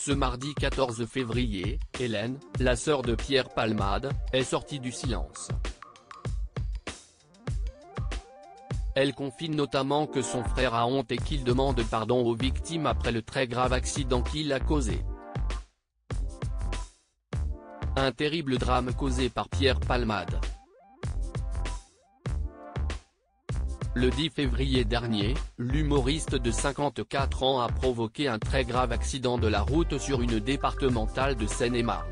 Ce mardi 14 février, Hélène, la sœur de Pierre Palmade, est sortie du silence. Elle confie notamment que son frère a honte et qu'il demande pardon aux victimes après le très grave accident qu'il a causé. Un terrible drame causé par Pierre Palmade. Le 10 février dernier, l'humoriste de 54 ans a provoqué un très grave accident de la route sur une départementale de Seine-et-Marne.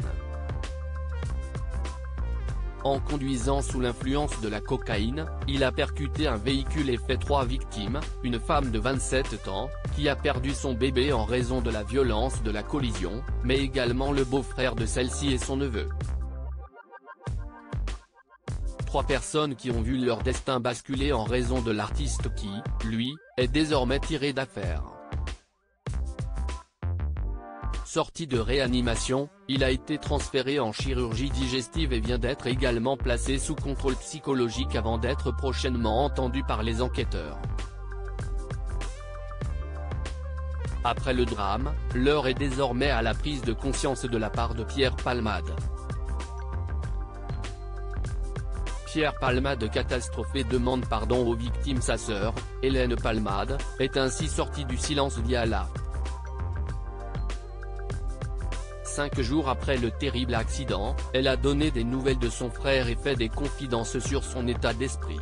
En conduisant sous l'influence de la cocaïne, il a percuté un véhicule et fait 3 victimes, une femme de 27 ans, qui a perdu son bébé en raison de la violence de la collision, mais également le beau-frère de celle-ci et son neveu. 3 personnes qui ont vu leur destin basculer en raison de l'artiste qui, lui, est désormais tiré d'affaire. Sorti de réanimation, il a été transféré en chirurgie digestive et vient d'être également placé sous contrôle psychologique avant d'être prochainement entendu par les enquêteurs. Après le drame, l'heure est désormais à la prise de conscience de la part de Pierre Palmade. Pierre Palmade catastrophé demande pardon aux victimes. Sa sœur, Hélène Palmade, est ainsi sortie du silence via la 5 jours après le terrible accident, elle a donné des nouvelles de son frère et fait des confidences sur son état d'esprit.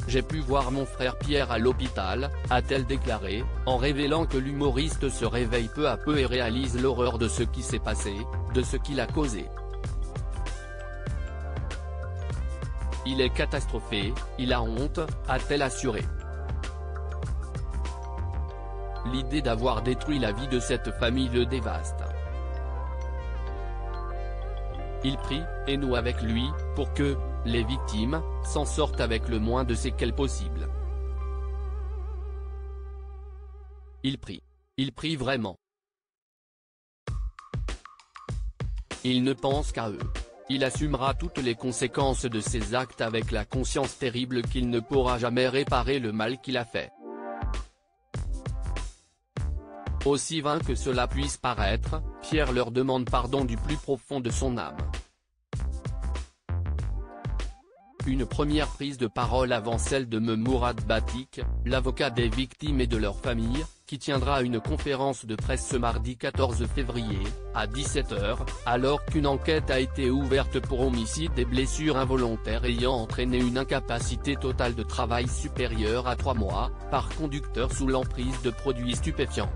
J'ai pu voir mon frère Pierre à l'hôpital, a-t-elle déclaré, en révélant que l'humoriste se réveille peu à peu et réalise l'horreur de ce qui s'est passé, de ce qu'il a causé. Il est catastrophé, il a honte, a-t-elle assuré. L'idée d'avoir détruit la vie de cette famille le dévaste. Il prie, et nous avec lui, pour que les victimes s'en sortent avec le moins de séquelles possible. Il prie vraiment. Il ne pense qu'à eux. Il assumera toutes les conséquences de ses actes avec la conscience terrible qu'il ne pourra jamais réparer le mal qu'il a fait. Aussi vain que cela puisse paraître, Pierre leur demande pardon du plus profond de son âme. Une première prise de parole avant celle de Mourad Batik, l'avocat des victimes et de leurs familles, qui tiendra une conférence de presse ce mardi 14 février, à 17 h, alors qu'une enquête a été ouverte pour homicide et blessures involontaires ayant entraîné une incapacité totale de travail supérieure à 3 mois, par conducteur sous l'emprise de produits stupéfiants.